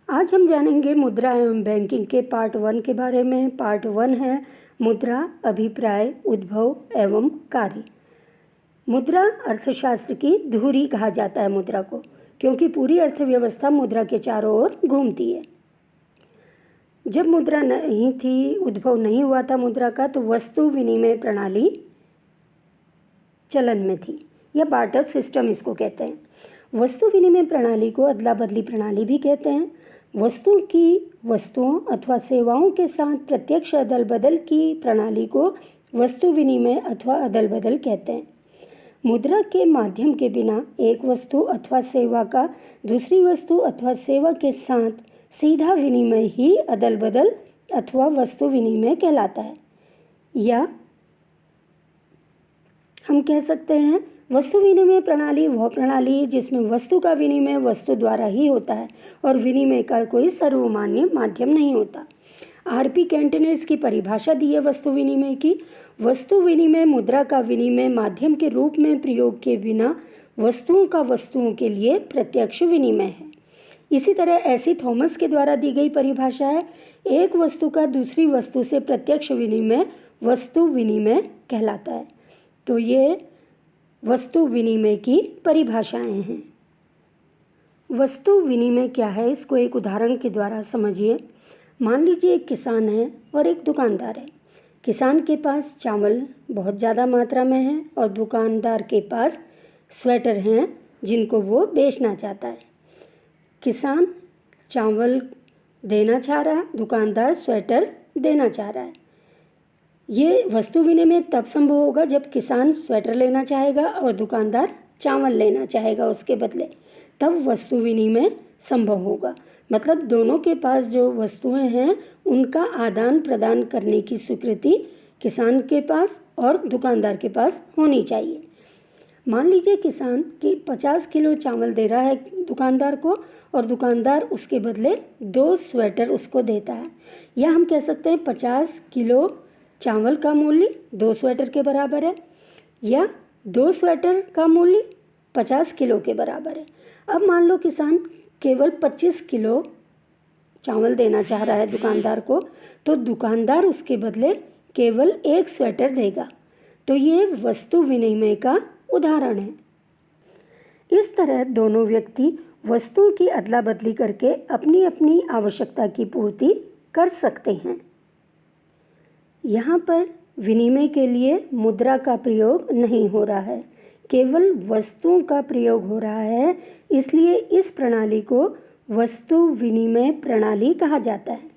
आज हम जानेंगे मुद्रा एवं बैंकिंग के पार्ट 1 के बारे में। पार्ट 1 है मुद्रा, अभिप्राय, उद्भव एवं कार्य। मुद्रा अर्थशास्त्र की धुरी कहा जाता है मुद्रा को, क्योंकि पूरी अर्थव्यवस्था मुद्रा के चारों ओर घूमती है। जब मुद्रा नहीं थी, उद्भव नहीं हुआ था मुद्रा का, तो वस्तु विनिमय प्रणाली चलन में थी, या बार्टर सिस्टम इसको कहते हैं। वस्तु विनिमय प्रणाली को अदला बदली प्रणाली भी कहते हैं। वस्तुओं की वस्तुओं अथवा सेवाओं के साथ प्रत्यक्ष अदल बदल की प्रणाली को वस्तु विनिमय अथवा अदल बदल कहते हैं। मुद्रा के माध्यम के बिना एक वस्तु अथवा सेवा का दूसरी वस्तु अथवा सेवा के साथ सीधा विनिमय ही अदल बदल अथवा वस्तु विनिमय कहलाता है। या हम कह सकते हैं वस्तु विनिमय प्रणाली वह प्रणाली है जिसमें वस्तु का विनिमय वस्तु द्वारा ही होता है और विनिमय का कोई सर्वमान्य माध्यम नहीं होता। आर.पी. केंट ने इसकी परिभाषा दी है वस्तु विनिमय की। वस्तु विनिमय मुद्रा का विनिमय माध्यम के रूप में प्रयोग के बिना वस्तुओं का वस्तुओं के लिए प्रत्यक्ष विनिमय है। इसी तरह ऐसी थॉमस के द्वारा दी गई परिभाषा है एक वस्तु का दूसरी वस्तु से प्रत्यक्ष विनिमय वस्तु विनिमय कहलाता है। तो ये वस्तु विनिमय की परिभाषाएं हैं। वस्तु विनिमय क्या है, इसको एक उदाहरण के द्वारा समझिए। मान लीजिए एक किसान है और एक दुकानदार है। किसान के पास चावल बहुत ज़्यादा मात्रा में है और दुकानदार के पास स्वेटर हैं जिनको वो बेचना चाहता है। किसान चावल देना चाह रहा है, दुकानदार स्वेटर देना चाह रहा है। ये वस्तु विनिमय तब संभव होगा जब किसान स्वेटर लेना चाहेगा और दुकानदार चावल लेना चाहेगा उसके बदले, तब वस्तु विनिमय संभव होगा। मतलब दोनों के पास जो वस्तुएं हैं उनका आदान प्रदान करने की स्वीकृति किसान के पास और दुकानदार के पास होनी चाहिए। मान लीजिए किसान की 50 किलो चावल दे रहा है दुकानदार को और दुकानदार उसके बदले 2 स्वेटर उसको देता है। या हम कह सकते हैं 50 किलो चावल का मूल्य 2 स्वेटर के बराबर है, या 2 स्वेटर का मूल्य 50 किलो के बराबर है। अब मान लो किसान केवल 25 किलो चावल देना चाह रहा है दुकानदार को, तो दुकानदार उसके बदले केवल 1 स्वेटर देगा। तो ये वस्तु विनिमय का उदाहरण है। इस तरह दोनों व्यक्ति वस्तुओं की अदला बदली करके अपनी अपनी आवश्यकता की पूर्ति कर सकते हैं। यहाँ पर विनिमय के लिए मुद्रा का प्रयोग नहीं हो रहा है, केवल वस्तुओं का प्रयोग हो रहा है। इसलिए इस प्रणाली को वस्तु विनिमय प्रणाली कहा जाता है।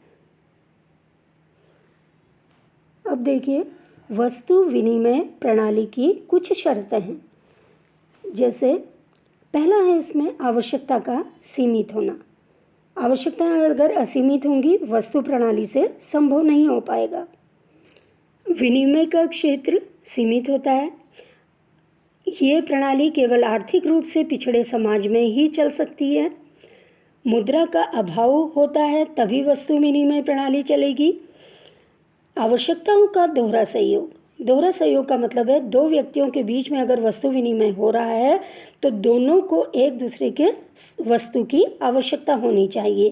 अब देखिए वस्तु विनिमय प्रणाली की कुछ शर्तें हैं। जैसे पहला है इसमें आवश्यकता का सीमित होना। आवश्यकताएं अगर असीमित होंगी वस्तु प्रणाली से संभव नहीं हो पाएगा। विनिमय का क्षेत्र सीमित होता है। ये प्रणाली केवल आर्थिक रूप से पिछड़े समाज में ही चल सकती है। मुद्रा का अभाव होता है तभी वस्तु विनिमय प्रणाली चलेगी। आवश्यकताओं का दोहरा सहयोग। दोहरा सहयोग का मतलब है 2 व्यक्तियों के बीच में अगर वस्तु विनिमय हो रहा है तो दोनों को एक दूसरे के वस्तु की आवश्यकता होनी चाहिए,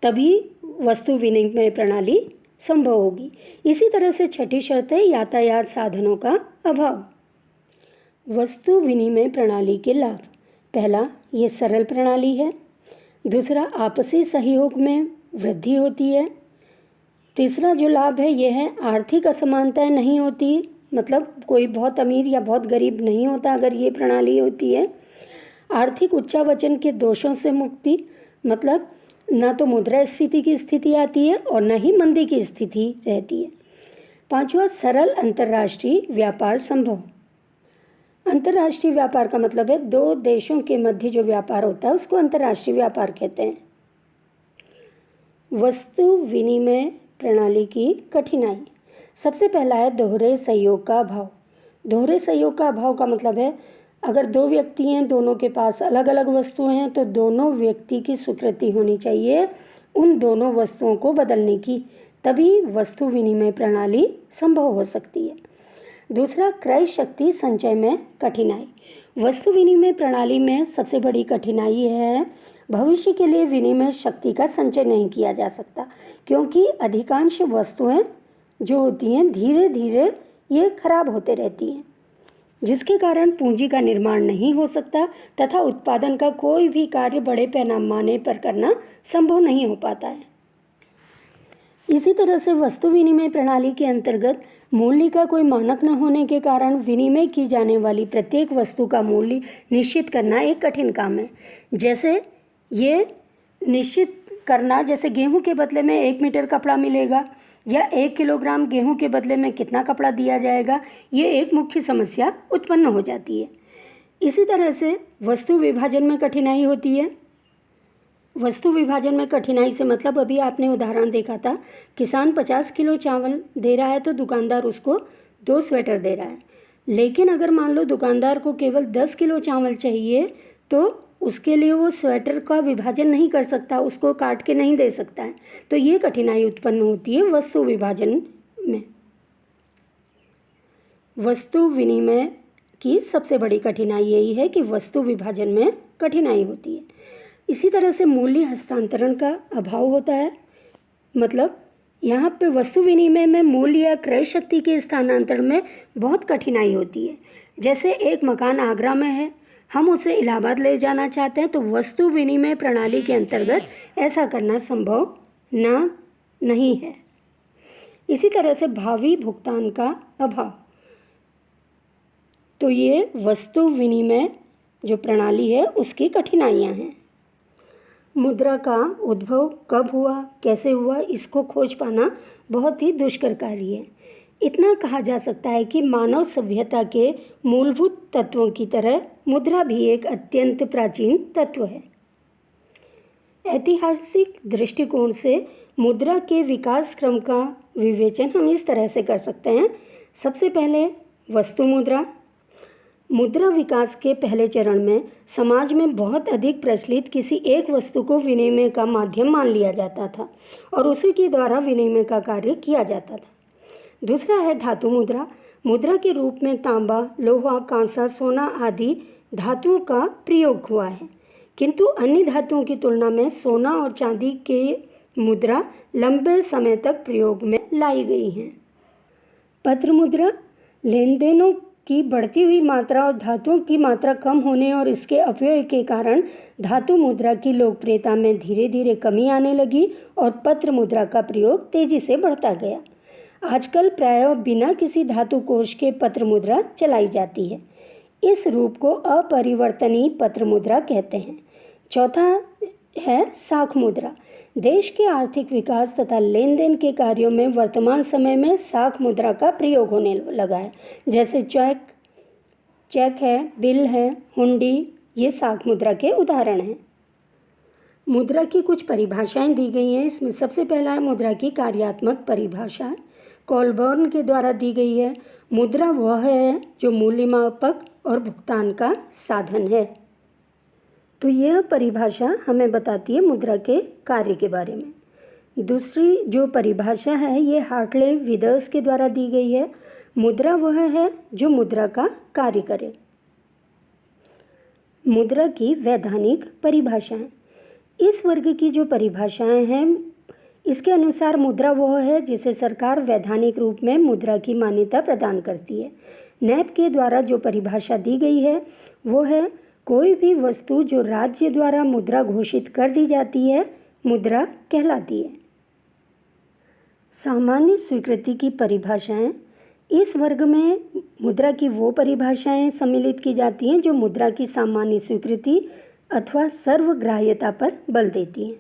तभी वस्तु विनिमय प्रणाली संभव होगी। इसी तरह से छठी शर्त है यातायात साधनों का अभाव। वस्तु विनिमय प्रणाली के लाभ। पहला, ये सरल प्रणाली है। दूसरा, आपसी सहयोग में वृद्धि होती है। तीसरा जो लाभ है यह है आर्थिक असमानताएं नहीं होती, मतलब कोई बहुत अमीर या बहुत गरीब नहीं होता अगर ये प्रणाली होती है। आर्थिक उच्चावचन के दोषों से मुक्ति, मतलब ना तो मुद्रास्फीति की स्थिति आती है और न ही मंदी की स्थिति रहती है। 5वां, सरल अंतर्राष्ट्रीय व्यापार संभव। अंतर्राष्ट्रीय व्यापार का मतलब है 2 देशों के मध्य जो व्यापार होता है उसको अंतर्राष्ट्रीय व्यापार कहते हैं। वस्तु विनिमय प्रणाली की कठिनाई। सबसे पहला है दोहरे सहयोग का अभाव। दोहरे सहयोग का अभाव का मतलब है अगर 2 व्यक्ति हैं, दोनों के पास अलग अलग वस्तुएं हैं, तो दोनों व्यक्ति की स्वीकृति होनी चाहिए उन दोनों वस्तुओं को बदलने की, तभी वस्तु विनिमय प्रणाली संभव हो सकती है। दूसरा, क्रय शक्ति संचय में कठिनाई। वस्तु विनिमय प्रणाली में सबसे बड़ी कठिनाई है भविष्य के लिए विनिमय शक्ति का संचय नहीं किया जा सकता, क्योंकि अधिकांश वस्तुएं जो होती हैं धीरे धीरे ये खराब होते रहती हैं, जिसके कारण पूंजी का निर्माण नहीं हो सकता तथा उत्पादन का कोई भी कार्य बड़े पैमाने पर करना संभव नहीं हो पाता है। इसी तरह से वस्तु विनिमय प्रणाली के अंतर्गत मूल्य का कोई मानक न होने के कारण विनिमय की जाने वाली प्रत्येक वस्तु का मूल्य निश्चित करना एक कठिन काम है। जैसे ये निश्चित करना, जैसे गेहूं के बदले में 1 मीटर कपड़ा मिलेगा या 1 किलोग्राम गेहूं के बदले में कितना कपड़ा दिया जाएगा, ये एक मुख्य समस्या उत्पन्न हो जाती है। इसी तरह से वस्तु विभाजन में कठिनाई होती है। वस्तु विभाजन में कठिनाई से मतलब अभी आपने उदाहरण देखा था, किसान 50 किलो चावल दे रहा है तो दुकानदार उसको 2 स्वेटर दे रहा है। लेकिन अगर मान लो दुकानदार को केवल 10 किलो चावल चाहिए तो उसके लिए वो स्वेटर का विभाजन नहीं कर सकता, उसको काट के नहीं दे सकता है। तो ये कठिनाई उत्पन्न होती है वस्तु विभाजन में। वस्तु विनिमय की सबसे बड़ी कठिनाई यही है कि वस्तु विभाजन में कठिनाई होती है। इसी तरह से मूल्य हस्तांतरण का अभाव होता है, मतलब यहाँ पे वस्तु विनिमय में मूल्य या क्रय शक्ति के स्थानांतरण में बहुत कठिनाई होती है। जैसे एक मकान आगरा में है, हम उसे इलाहाबाद ले जाना चाहते हैं, तो वस्तु विनिमय प्रणाली के अंतर्गत ऐसा करना संभव नहीं है। इसी तरह से भावी भुगतान का अभाव, तो ये वस्तु विनिमय जो प्रणाली है उसकी कठिनाइयाँ हैं। मुद्रा का उद्भव कब हुआ, कैसे हुआ, इसको खोज पाना बहुत ही दुष्कर कार्य है। इतना कहा जा सकता है कि मानव सभ्यता के मूलभूत तत्वों की तरह मुद्रा भी एक अत्यंत प्राचीन तत्व है। ऐतिहासिक दृष्टिकोण से मुद्रा के विकास क्रम का विवेचन हम इस तरह से कर सकते हैं। सबसे पहले वस्तु मुद्रा। मुद्रा विकास के पहले चरण में समाज में बहुत अधिक प्रचलित किसी एक वस्तु को विनिमय का माध्यम मान लिया जाता था और उसी के द्वारा विनिमय का कार्य किया जाता था। दूसरा है धातु मुद्रा। मुद्रा के रूप में तांबा, लोहा, कांसा, सोना आदि धातुओं का प्रयोग हुआ है, किंतु अन्य धातुओं की तुलना में सोना और चांदी के मुद्रा लंबे समय तक प्रयोग में लाई गई हैं। पत्र मुद्रा। लेन देनों की बढ़ती हुई मात्रा और धातुओं की मात्रा कम होने और इसके अपव्यय के कारण धातु मुद्रा की लोकप्रियता में धीरे धीरे कमी आने लगी और पत्र मुद्रा का प्रयोग तेजी से बढ़ता गया। आजकल प्रायः बिना किसी धातु कोश के पत्र मुद्रा चलाई जाती है। इस रूप को अपरिवर्तनीय पत्र मुद्रा कहते हैं। चौथा है साख मुद्रा। देश के आर्थिक विकास तथा लेन देन के कार्यों में वर्तमान समय में साख मुद्रा का प्रयोग होने लगा है। जैसे चेक है, बिल है, हुंडी, ये साख मुद्रा के उदाहरण हैं। मुद्रा की कुछ परिभाषाएं दी गई हैं। इसमें सबसे पहला है मुद्रा की कार्यात्मक परिभाषा, कोलबर्न के द्वारा दी गई है। मुद्रा वह है जो मूल्य मापक और भुगतान का साधन है। तो यह परिभाषा हमें बताती है मुद्रा के कार्य के बारे में। दूसरी जो परिभाषा है ये हार्टले विदर्स के द्वारा दी गई है। मुद्रा वह है जो मुद्रा का कार्य करे। मुद्रा की वैधानिक परिभाषाएं। इस वर्ग की जो परिभाषाएं हैं इसके अनुसार मुद्रा वह है जिसे सरकार वैधानिक रूप में मुद्रा की मान्यता प्रदान करती है। नैप के द्वारा जो परिभाषा दी गई है वो है कोई भी वस्तु जो राज्य द्वारा मुद्रा घोषित कर दी जाती है मुद्रा कहलाती है। सामान्य स्वीकृति की परिभाषाएं। इस वर्ग में मुद्रा की वो परिभाषाएं सम्मिलित की जाती हैं जो मुद्रा की सामान्य स्वीकृति अथवा सर्वग्राह्यता पर बल देती हैं।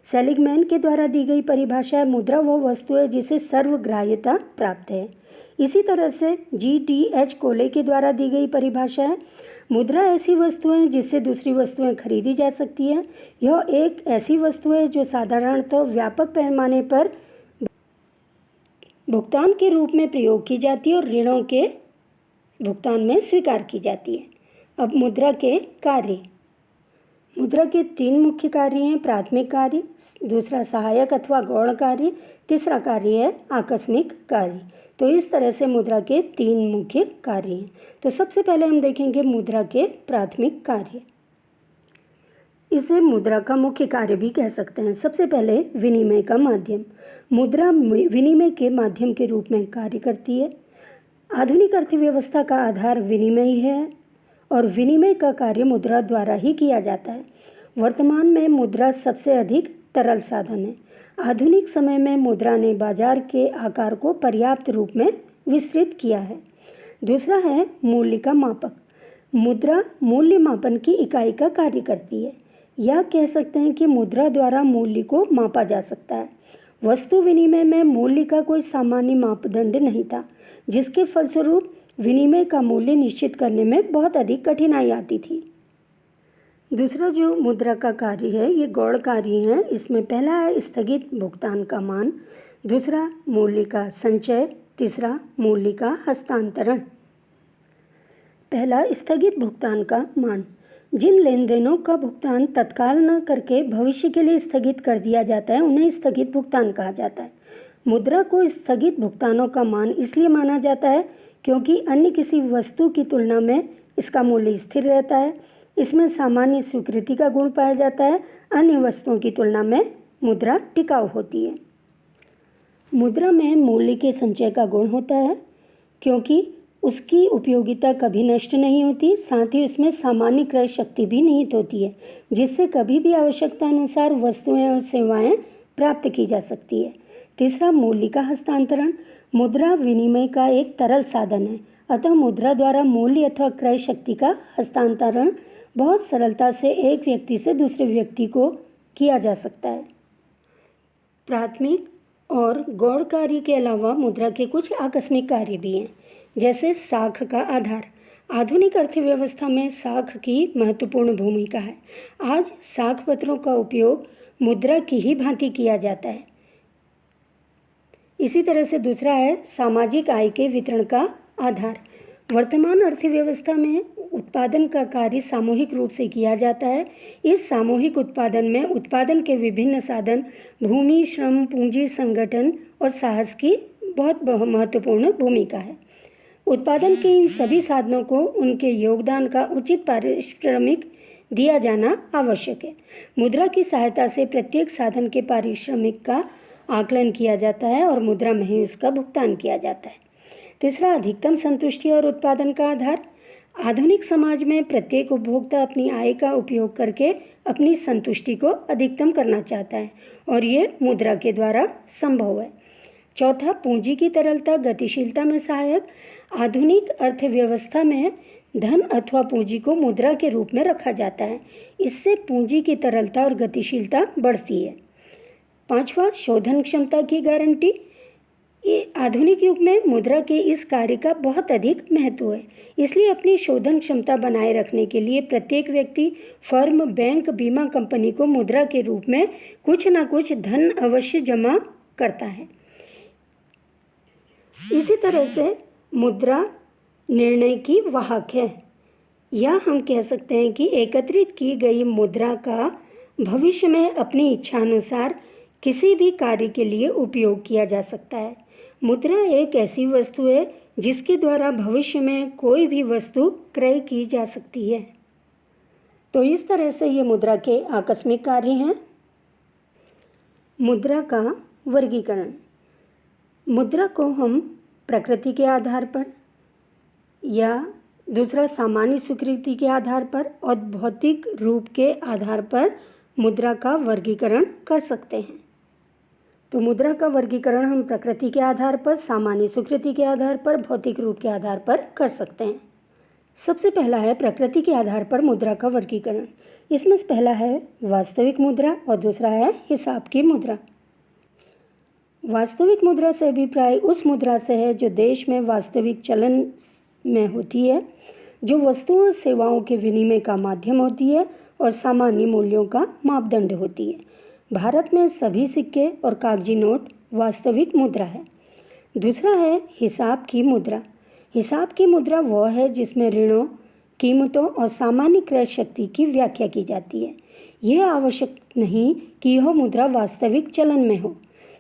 सेलिगमैन के द्वारा दी गई परिभाषा मुद्रा वह वस्तु है जिसे सर्वग्राह्यता प्राप्त है। इसी तरह से GDH कोले के द्वारा दी गई परिभाषा है मुद्रा ऐसी वस्तु है जिससे दूसरी वस्तुएं खरीदी जा सकती है। यह एक ऐसी वस्तु है जो साधारणतः व्यापक पैमाने पर भुगतान के रूप में प्रयोग की जाती है और ऋणों के भुगतान में स्वीकार की जाती है। अब मुद्रा के कार्य। मुद्रा के 3 मुख्य कार्य हैं। प्राथमिक कार्य, दूसरा सहायक अथवा गौण कार्य, तीसरा कार्य है आकस्मिक कार्य। तो इस तरह से मुद्रा के 3 मुख्य कार्य हैं। तो सबसे पहले हम देखेंगे मुद्रा के प्राथमिक कार्य। इसे मुद्रा का मुख्य कार्य भी कह सकते हैं। सबसे पहले विनिमय का माध्यम। मुद्रा विनिमय के माध्यम के रूप में कार्य करती है। आधुनिक अर्थव्यवस्था का आधार विनिमय है और विनिमय का कार्य मुद्रा द्वारा ही किया जाता है। वर्तमान में मुद्रा सबसे अधिक तरल साधन है। आधुनिक समय में मुद्रा ने बाजार के आकार को पर्याप्त रूप में विस्तृत किया है। दूसरा है मूल्य का मापक। मुद्रा मूल्य मापन की इकाई का कार्य करती है। यह कह सकते हैं कि मुद्रा द्वारा मूल्य को मापा जा सकता है। वस्तु विनिमय में मूल्य का कोई सामान्य मापदंड नहीं था, जिसके फलस्वरूप विनिमय का मूल्य निश्चित करने में बहुत अधिक कठिनाई आती थी। दूसरा जो मुद्रा का कार्य है ये गौण कार्य है। इसमें पहला है स्थगित भुगतान का मान, दूसरा मूल्य का संचय, तीसरा मूल्य का हस्तांतरण। पहला स्थगित भुगतान का मान। जिन लेन देनों का भुगतान तत्काल न करके भविष्य के लिए स्थगित कर दिया जाता है उन्हें स्थगित भुगतान कहा जाता है। मुद्रा को स्थगित भुगतानों का मान इसलिए माना जाता है क्योंकि अन्य किसी वस्तु की तुलना में इसका मूल्य स्थिर रहता है। इसमें सामान्य स्वीकृति का गुण पाया जाता है। अन्य वस्तुओं की तुलना में मुद्रा टिकाऊ होती है। मुद्रा में मूल्य के संचय का गुण होता है क्योंकि उसकी उपयोगिता कभी नष्ट नहीं होती, साथ ही उसमें सामान्य क्रय शक्ति भी निहित होती है, जिससे कभी भी आवश्यकता अनुसार वस्तुएं और सेवाएं प्राप्त की जा सकती है। तीसरा मूल्य का हस्तांतरण। मुद्रा विनिमय का एक तरल साधन है, अतः मुद्रा द्वारा मूल्य अथवा क्रय शक्ति का हस्तांतरण बहुत सरलता से एक व्यक्ति से दूसरे व्यक्ति को किया जा सकता है। प्राथमिक और गौण कार्य के अलावा मुद्रा के कुछ आकस्मिक कार्य भी हैं, जैसे साख का आधार। आधुनिक अर्थव्यवस्था में साख की महत्वपूर्ण भूमिका है। आज साख पत्रों का उपयोग मुद्रा की ही भांति किया जाता है। इसी तरह से दूसरा है सामाजिक आय के वितरण का आधार। वर्तमान अर्थव्यवस्था में उत्पादन का कार्य सामूहिक रूप से किया जाता है। इस सामूहिक उत्पादन में उत्पादन के विभिन्न साधन भूमि, श्रम, पूंजी, संगठन और साहस की बहुत महत्वपूर्ण भूमिका है। उत्पादन के इन सभी साधनों को उनके योगदान का उचित पारिश्रमिक दिया जाना आवश्यक है। मुद्रा की सहायता से प्रत्येक साधन के पारिश्रमिक का आकलन किया जाता है और मुद्रा में ही उसका भुगतान किया जाता है। तीसरा अधिकतम संतुष्टि और उत्पादन का आधार। आधुनिक समाज में प्रत्येक उपभोक्ता अपनी आय का उपयोग करके अपनी संतुष्टि को अधिकतम करना चाहता है और ये मुद्रा के द्वारा संभव है। चौथा पूंजी की तरलता गतिशीलता में सहायक। आधुनिक अर्थव्यवस्था में धन अथवा पूंजी को मुद्रा के रूप में रखा जाता है। इससे पूंजी की तरलता और गतिशीलता बढ़ती है। पांचवा शोधन क्षमता की गारंटी। आधुनिक युग में मुद्रा के इस कार्य का बहुत अधिक महत्व है, इसलिए अपनी शोधन क्षमता बनाए रखने के लिए प्रत्येक व्यक्ति, फर्म, बैंक, बीमा कंपनी को मुद्रा के रूप में कुछ न कुछ धन अवश्य जमा करता है। इसी तरह से मुद्रा निर्णय की वाहक है, या हम कह सकते हैं कि एकत्रित की गई मुद्रा का भविष्य में अपनी इच्छानुसार किसी भी कार्य के लिए उपयोग किया जा सकता है। मुद्रा एक ऐसी वस्तु है जिसके द्वारा भविष्य में कोई भी वस्तु क्रय की जा सकती है। तो इस तरह से ये मुद्रा के आकस्मिक कार्य हैं। मुद्रा का वर्गीकरण। मुद्रा को हम प्रकृति के आधार पर या दूसरा सामान्य स्वीकृति के आधार पर और भौतिक रूप के आधार पर मुद्रा का वर्गीकरण कर सकते हैं। तो मुद्रा का वर्गीकरण हम प्रकृति के आधार पर, सामान्य स्वीकृति के आधार पर, भौतिक रूप के आधार पर कर सकते हैं। सबसे पहला है प्रकृति के आधार पर मुद्रा का वर्गीकरण। इसमें से पहला है वास्तविक मुद्रा और दूसरा है हिसाब की मुद्रा। वास्तविक मुद्रा से अभिप्राय उस मुद्रा से है जो देश में वास्तविक चलन में होती है, जो वस्तुओं और सेवाओं के विनिमय का माध्यम होती है और सामान्य मूल्यों का मापदंड होती है। भारत में सभी सिक्के और कागजी नोट वास्तविक मुद्रा है। दूसरा है हिसाब की मुद्रा। हिसाब की मुद्रा वह है जिसमें ऋणों, कीमतों और सामान्य क्रय शक्ति की व्याख्या की जाती है। यह आवश्यक नहीं कि यह मुद्रा वास्तविक चलन में हो।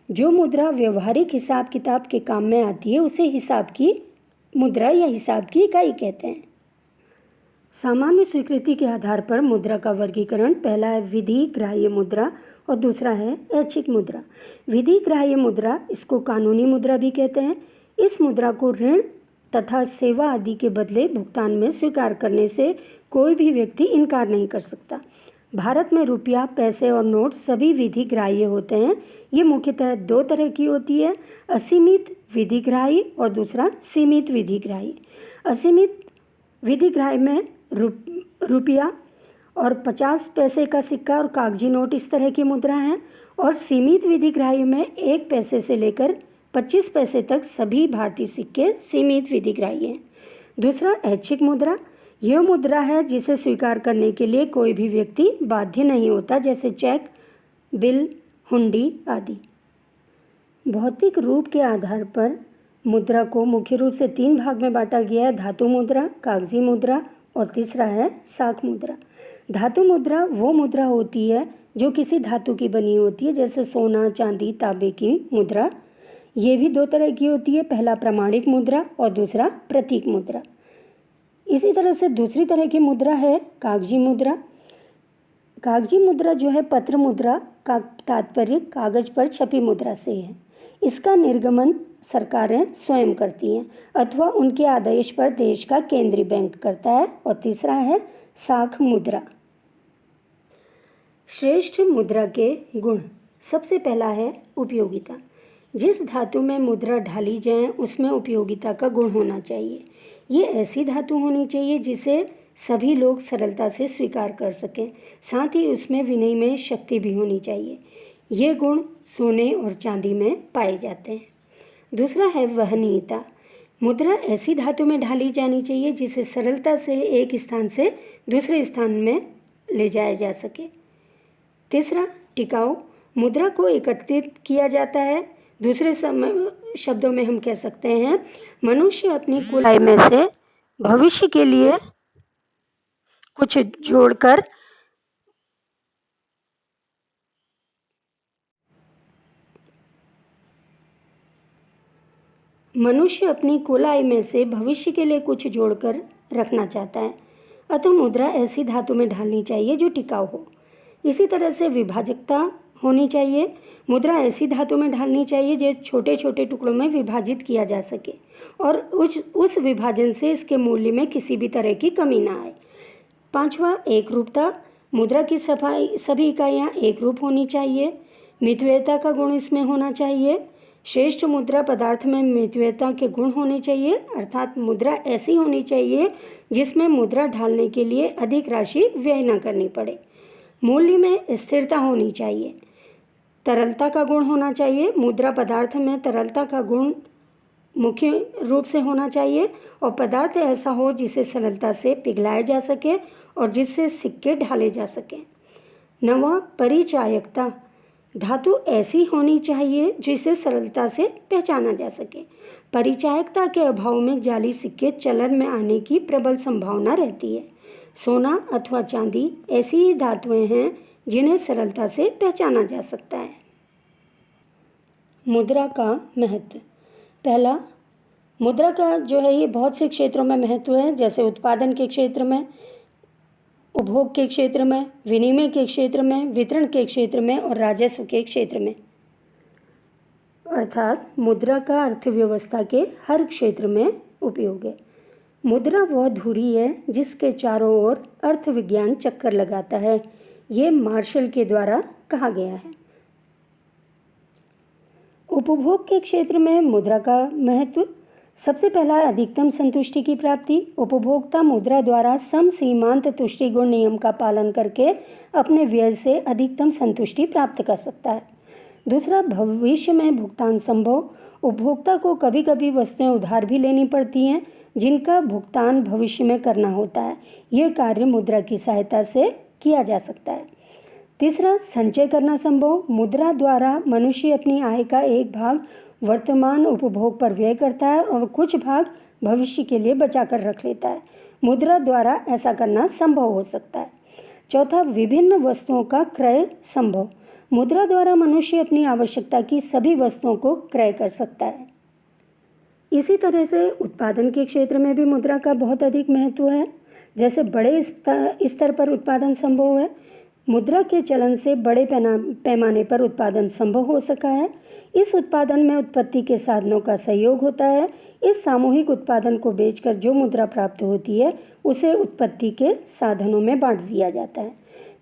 जो मुद्रा व्यवहारिक हिसाब किताब के काम में आती है उसे हिसाब की मुद्रा या हिसाब की इकाई कहते हैं। सामान्य स्वीकृति के आधार पर मुद्रा का वर्गीकरण, पहला है विधि ग्राह्य मुद्रा और दूसरा है ऐच्छिक मुद्रा। विधि ग्राह्य मुद्रा, इसको कानूनी मुद्रा भी कहते हैं। इस मुद्रा को ऋण तथा सेवा आदि के बदले भुगतान में स्वीकार करने से कोई भी व्यक्ति इनकार नहीं कर सकता। भारत में रुपया, पैसे और नोट सभी विधि ग्राह्य होते हैं। ये मुख्यतः दो तरह की होती है, असीमित विधि ग्राह्य और दूसरा सीमित विधि ग्राह्य। असीमित विधि ग्राह्य में रुपया और 50 पैसे का सिक्का और कागजी नोट इस तरह की मुद्रा हैं, और सीमित विधि ग्राह्य में 1 पैसे से लेकर 25 पैसे तक सभी भारतीय सिक्के सीमित विधि ग्राह्य हैं। दूसरा ऐच्छिक मुद्रा, यह मुद्रा है जिसे स्वीकार करने के लिए कोई भी व्यक्ति बाध्य नहीं होता, जैसे चेक, बिल, हुंडी आदि। भौतिक रूप के आधार पर मुद्रा को मुख्य रूप से 3 भाग में बांटा गया है, धातु मुद्रा, कागजी मुद्रा और तीसरा है साख मुद्रा। धातु मुद्रा वो मुद्रा होती है जो किसी धातु की बनी होती है, जैसे सोना, चांदी, तांबे की मुद्रा। ये भी 2 तरह की होती है, पहला प्रमाणिक मुद्रा और दूसरा प्रतीक मुद्रा। इसी तरह से दूसरी तरह की मुद्रा है कागजी मुद्रा। कागजी मुद्रा जो है पत्र मुद्रा का तात्पर्य कागज पर छपी मुद्रा से है। इसका निर्गमन सरकारें स्वयं करती हैं अथवा उनके आदेश पर देश का केंद्रीय बैंक करता है। और तीसरा है साख मुद्रा। श्रेष्ठ मुद्रा के गुण, सबसे पहला है उपयोगिता। जिस धातु में मुद्रा ढाली जाए उसमें उपयोगिता का गुण होना चाहिए। ये ऐसी धातु होनी चाहिए जिसे सभी लोग सरलता से स्वीकार कर सकें, साथ ही उसमें विनिमय शक्ति भी होनी चाहिए। ये गुण सोने और चांदी में पाए जाते हैं। दूसरा है वहनीयता। मुद्रा ऐसी धातु में ढाली जानी चाहिए जिसे सरलता से एक स्थान से दूसरे स्थान में ले जाया जा सके। तीसरा टिकाऊ। मुद्रा को एकत्रित किया जाता है। दूसरे शब्दों में हम कह सकते हैं मनुष्य अपनी कुल आय में से भविष्य के लिए कुछ जोड़कर भविष्य के लिए कुछ जोड़कर रखना चाहता है, अतः मुद्रा ऐसी धातु में ढालनी चाहिए जो टिकाऊ हो। इसी तरह से विभाजकता होनी चाहिए। मुद्रा ऐसी धातु में ढालनी चाहिए जो छोटे छोटे टुकड़ों में विभाजित किया जा सके और उस विभाजन से इसके मूल्य में किसी भी तरह की कमी ना आए। पांचवा एकरूपता। मुद्रा की सभी इकाइयाँ एक रूप होनी चाहिए। मितव्ययता का गुण इसमें होना चाहिए। श्रेष्ठ मुद्रा पदार्थ में मितव्ययता के गुण होने चाहिए, अर्थात मुद्रा ऐसी होनी चाहिए जिसमें मुद्रा ढालने के लिए अधिक राशि व्यय न करनी पड़े। मूल्य में स्थिरता होनी चाहिए। तरलता का गुण होना चाहिए। मुद्रा पदार्थ में तरलता का गुण मुख्य रूप से होना चाहिए और पदार्थ ऐसा हो जिसे सरलता से पिघलाया जा सके और जिससे सिक्के ढाले जा सकें। नवा परिचायकता। धातु ऐसी होनी चाहिए जिसे सरलता से पहचाना जा सके। परिचायकता के अभाव में जाली सिक्के चलन में आने की प्रबल संभावना रहती है। सोना अथवा चांदी ऐसी ही धातुएं हैं जिन्हें सरलता से पहचाना जा सकता है। मुद्रा का महत्व। पहला, मुद्रा का जो है ये बहुत से क्षेत्रों में महत्व है, जैसे उत्पादन के क्षेत्र में, उपभोग के क्षेत्र में, विनिमय के क्षेत्र में, वितरण के क्षेत्र में और राजस्व के क्षेत्र में। अर्थात मुद्रा का अर्थव्यवस्था के हर क्षेत्र में उपयोग है। मुद्रा वह धुरी है जिसके चारों ओर अर्थविज्ञान चक्कर लगाता है। ये मार्शल के द्वारा कहा गया है। उपभोग के क्षेत्र में मुद्रा का महत्व। सबसे पहला अधिकतम संतुष्टि की प्राप्ति। उपभोक्ता मुद्रा द्वारा सम सीमांत तुष्टि गुण नियम का पालन करके अपने व्यय से अधिकतम संतुष्टि प्राप्त कर सकता है। दूसरा, भविष्य में भुगतान संभव। उपभोक्ता को कभी कभी वस्तुएं उधार भी लेनी पड़ती हैं जिनका भुगतान भविष्य में करना होता है। यह कार्य मुद्रा की सहायता से किया जा सकता है। तीसरा, संचय करना संभव। मुद्रा द्वारा मनुष्य अपनी आय का एक भाग वर्तमान उपभोग पर व्यय करता है और कुछ भाग भविष्य के लिए बचा कर रख लेता है। मुद्रा द्वारा ऐसा करना संभव हो सकता है। चौथा, विभिन्न वस्तुओं का क्रय संभव। मुद्रा द्वारा मनुष्य अपनी आवश्यकता की सभी वस्तुओं को क्रय कर सकता है। इसी तरह से उत्पादन के क्षेत्र में भी मुद्रा का बहुत अधिक महत्व है। जैसे बड़े स्तर पर उत्पादन संभव है, मुद्रा के चलन से बड़े पैमाने पर उत्पादन संभव हो सका है। इस उत्पादन में उत्पत्ति के साधनों का सहयोग होता है। इस सामूहिक उत्पादन को बेचकर जो मुद्रा प्राप्त होती है उसे उत्पत्ति के साधनों में बांट दिया जाता है।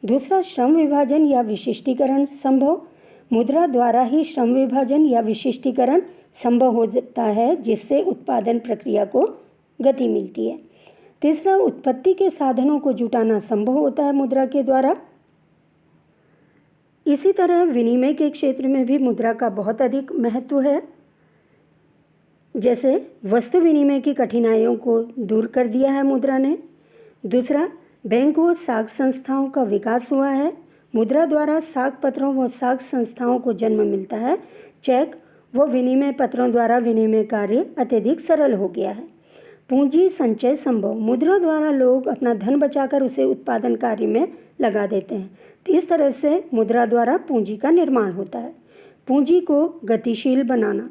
दूसरा, श्रम विभाजन या विशिष्टीकरण संभव। मुद्रा द्वारा ही श्रम विभाजन या विशिष्टीकरण संभव होता है, जिससे उत्पादन प्रक्रिया को गति मिलती है। तीसरा, उत्पत्ति के साधनों को जुटाना संभव होता है मुद्रा के द्वारा। इसी तरह विनिमय के क्षेत्र में भी मुद्रा का बहुत अधिक महत्व है। जैसे वस्तु विनिमय की कठिनाइयों को दूर कर दिया है मुद्रा ने। दूसरा, बैंक व साख संस्थाओं का विकास हुआ है। मुद्रा द्वारा साख पत्रों व साख संस्थाओं को जन्म मिलता है। चेक व विनिमय पत्रों द्वारा विनिमय कार्य अत्यधिक सरल हो गया है। पूंजी संचय संभव। मुद्रा द्वारा लोग अपना धन बचाकर उसे उत्पादन कार्य में लगा देते हैं। इस तरह से मुद्रा द्वारा पूंजी का निर्माण होता है। पूंजी को गतिशील बनाना।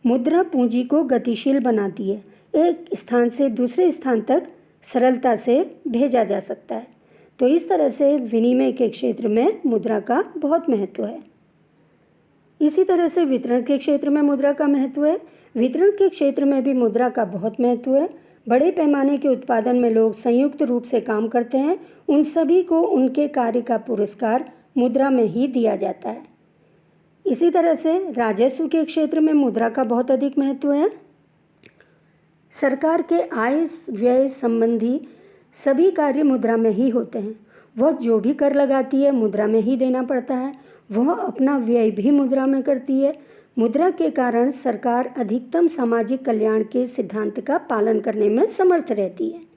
मुद्रा पूंजी को गतिशील बनाती है। एक स्थान से दूसरे स्थान तक सरलता से भेजा जा सकता है। तो इस तरह से विनिमय के क्षेत्र में मुद्रा का बहुत महत्व है। इसी तरह से वितरण के क्षेत्र में मुद्रा का महत्व है। वितरण के क्षेत्र में भी मुद्रा का बहुत महत्व है। बड़े पैमाने के उत्पादन में लोग संयुक्त रूप से काम करते हैं। उन सभी को उनके कार्य का पुरस्कार मुद्रा में ही दिया जाता है। इसी तरह से राजस्व के क्षेत्र में मुद्रा का बहुत अधिक महत्व है। सरकार के आय व्यय संबंधी सभी कार्य मुद्रा में ही होते हैं। वह जो भी कर लगाती है मुद्रा में ही देना पड़ता है। वह अपना व्यय भी मुद्रा में करती है। मुद्रा के कारण सरकार अधिकतम सामाजिक कल्याण के सिद्धांत का पालन करने में समर्थ रहती है।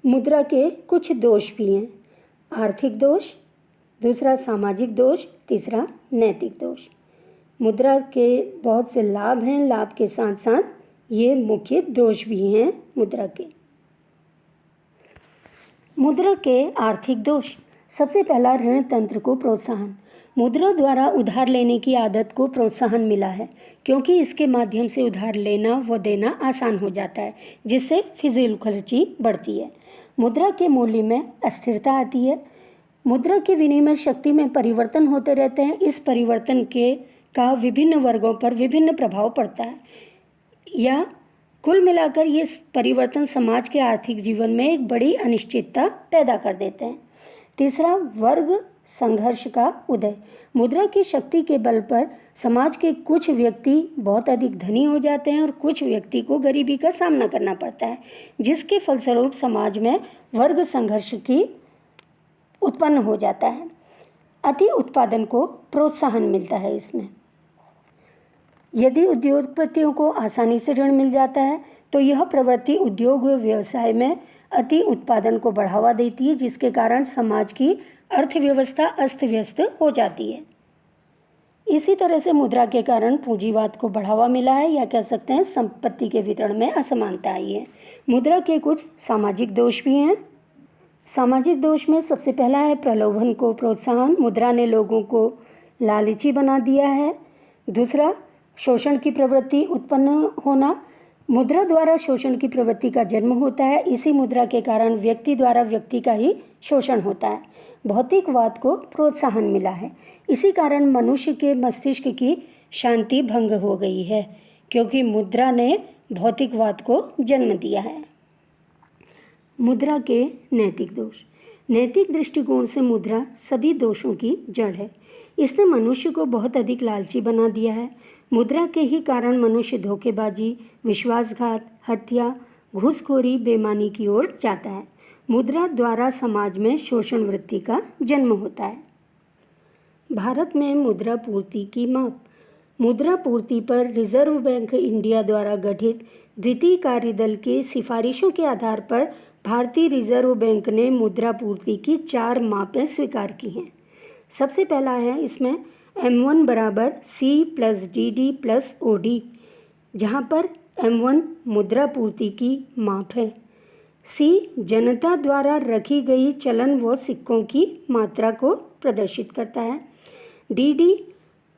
मुद्रा के कुछ दोष भी हैं। आर्थिक दोष, दूसरा सामाजिक दोष, तीसरा नैतिक दोष। मुद्रा के बहुत से लाभ हैं, लाभ के साथ साथ ये मुख्य दोष भी हैं मुद्रा के। मुद्रा के आर्थिक दोष। सबसे पहला, ऋण तंत्र को प्रोत्साहन। मुद्रा द्वारा उधार लेने की आदत को प्रोत्साहन मिला है, क्योंकि इसके माध्यम से उधार लेना व देना आसान हो जाता है, जिससे फिजूल खर्ची बढ़ती है। मुद्रा के मूल्य में अस्थिरता आती है। मुद्रा की विनिमय शक्ति में परिवर्तन होते रहते हैं। इस परिवर्तन का विभिन्न वर्गों पर विभिन्न प्रभाव पड़ता है, या कुल मिलाकर ये परिवर्तन समाज के आर्थिक जीवन में एक बड़ी अनिश्चितता पैदा कर देते हैं। तीसरा, वर्ग संघर्ष का उदय। मुद्रा की शक्ति के बल पर समाज के कुछ व्यक्ति बहुत अधिक धनी हो जाते हैं और कुछ व्यक्ति को गरीबी का सामना करना पड़ता है, जिसके फलस्वरूप समाज में वर्ग संघर्ष की उत्पन्न हो जाता है। अति उत्पादन को प्रोत्साहन मिलता है इसमें। यदि उद्योगपतियों को आसानी से ऋण मिल जाता है तो यह प्रवृत्ति उद्योग व व्यवसाय में अति उत्पादन को बढ़ावा देती है, जिसके कारण समाज की अर्थव्यवस्था अस्त व्यस्त हो जाती है। इसी तरह से मुद्रा के कारण पूंजीवाद को बढ़ावा मिला है, या कह सकते हैं संपत्ति के वितरण में असमानता आई है। मुद्रा के कुछ सामाजिक दोष भी हैं। सामाजिक दोष में सबसे पहला है प्रलोभन को प्रोत्साहन। मुद्रा ने लोगों को लालची बना दिया है। दूसरा, शोषण की प्रवृत्ति उत्पन्न होना। मुद्रा द्वारा शोषण की प्रवृत्ति का जन्म होता है। इसी मुद्रा के कारण व्यक्ति द्वारा व्यक्ति का ही शोषण होता है। भौतिकवाद को प्रोत्साहन मिला है। इसी कारण मनुष्य के मस्तिष्क की शांति भंग हो गई है, क्योंकि मुद्रा ने भौतिकवाद को जन्म दिया है। मुद्रा के नैतिक दोष। नैतिक दृष्टिकोण से मुद्रा सभी दोषों की जड़ है। इसने मनुष्य को बहुत अधिक लालची बना दिया है। मुद्रा के ही कारण मनुष्य धोखेबाजी, विश्वासघात, हत्या, घूसखोरी, बेईमानी की ओर जाता है। मुद्रा द्वारा समाज में शोषण वृत्ति का जन्म होता है। भारत में मुद्रा पूर्ति की माप। मुद्रा पूर्ति पर रिजर्व बैंक इंडिया द्वारा गठित द्वितीय कार्यदल की सिफारिशों के आधार पर भारतीय रिजर्व बैंक ने मुद्रा पूर्ति की 4 मापें स्वीकार की हैं। सबसे पहला है इसमें M1 बराबर C+DD+OD, जहाँ पर M1 मुद्रा पूर्ति की माप है। C जनता द्वारा रखी गई चलन व सिक्कों की मात्रा को प्रदर्शित करता है। DD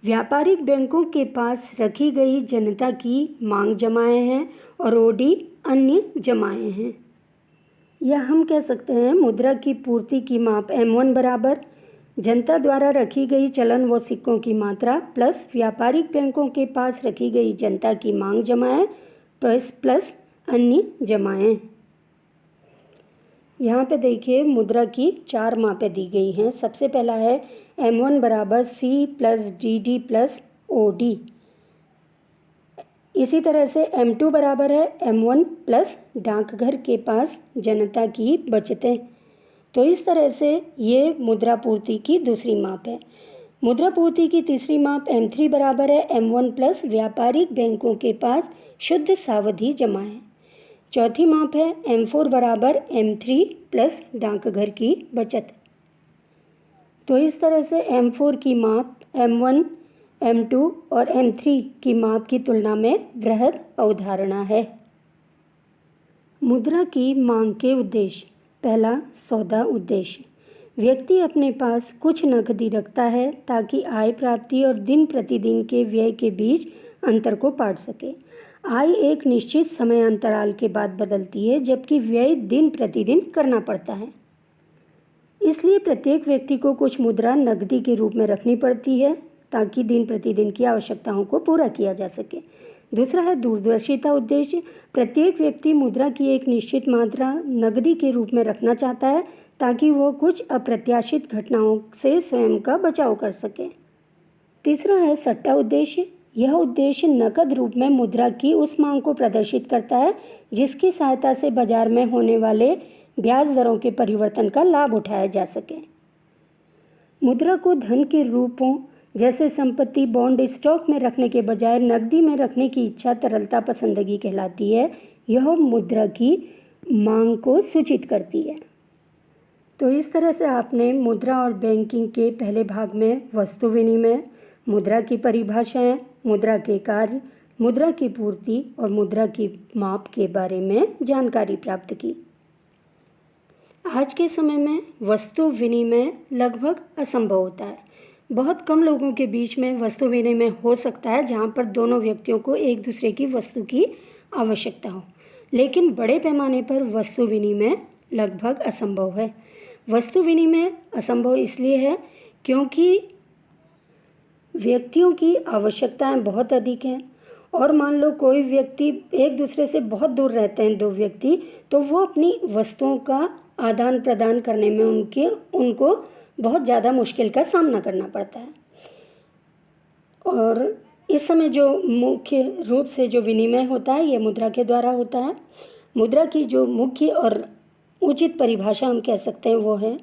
व्यापारिक बैंकों के पास रखी गई जनता की मांग जमाएं हैं, और OD अन्य जमाएं हैं। या हम कह सकते हैं मुद्रा की पूर्ति की माप M1 बराबर जनता द्वारा रखी गई चलन व सिक्कों की मात्रा प्लस व्यापारिक बैंकों के पास रखी गई जनता की मांग जमाएं प्लस अन्य जमाएं। यहाँ पे देखिए मुद्रा की 4 मापें दी गई हैं। सबसे पहला है M1 बराबर C plus DD plus OD। इसी तरह से M2 बराबर है M1 प्लस डाकघर के पास जनता की बचतें। तो इस तरह से ये मुद्रा पूर्ति की दूसरी माप है। मुद्रा पूर्ति की तीसरी माप M3 बराबर है M1 प्लस व्यापारिक बैंकों के पास शुद्ध सावधि जमाएं। चौथी माप है M4 बराबर M3 प्लस डाकघर की बचत। तो इस तरह से M4 की माप M1, M2 और M3 की माप की तुलना में वृहद अवधारणा है। मुद्रा की मांग के उद्देश्य। पहला, सौदा उद्देश्य। व्यक्ति अपने पास कुछ नकदी रखता है ताकि आय प्राप्ति और दिन प्रतिदिन के व्यय के बीच अंतर को पाट सके। आय एक निश्चित समय अंतराल के बाद बदलती है जबकि व्यय दिन प्रतिदिन करना पड़ता है। इसलिए प्रत्येक व्यक्ति को कुछ मुद्रा नकदी के रूप में रखनी पड़ती है ताकि दिन प्रतिदिन की आवश्यकताओं को पूरा किया जा सके। दूसरा है दूरदर्शिता उद्देश्य। प्रत्येक व्यक्ति मुद्रा की एक निश्चित मात्रा नकदी के रूप में रखना चाहता है ताकि वह कुछ अप्रत्याशित घटनाओं से स्वयं का बचाव कर सके। तीसरा है सट्टा उद्देश्य। यह उद्देश्य नकद रूप में मुद्रा की उस मांग को प्रदर्शित करता है जिसकी सहायता से बाजार में होने वाले ब्याज दरों के परिवर्तन का लाभ उठाया जा सके। मुद्रा को धन के रूपों जैसे संपत्ति, बॉन्ड, स्टॉक में रखने के बजाय नकदी में रखने की इच्छा तरलता पसंदगी कहलाती है। यह मुद्रा की मांग को सूचित करती है। तो इस तरह से आपने मुद्रा और बैंकिंग के पहले भाग में वस्तु विनिमय, मुद्रा की परिभाषाएं, मुद्रा के कार्य, मुद्रा की पूर्ति और मुद्रा की माप के बारे में जानकारी प्राप्त की। आज के समय में वस्तु विनिमय लगभग असंभव होता है। बहुत कम लोगों के बीच में वस्तु विनिमय हो सकता है जहां पर दोनों व्यक्तियों को एक दूसरे की वस्तु की आवश्यकता हो, लेकिन बड़े पैमाने पर वस्तु विनिमय लगभग असंभव है। वस्तु विनिमय असंभव इसलिए है क्योंकि व्यक्तियों की आवश्यकताएं बहुत अधिक हैं और मान लो कोई व्यक्ति एक दूसरे से बहुत दूर रहते हैं, दो व्यक्ति, तो वो अपनी वस्तुओं का आदान प्रदान करने में उनको बहुत ज़्यादा मुश्किल का सामना करना पड़ता है। और इस समय जो मुख्य रूप से जो विनिमय होता है ये मुद्रा के द्वारा होता है। मुद्रा की जो मुख्य और उचित परिभाषा हम कह सकते हैं वो है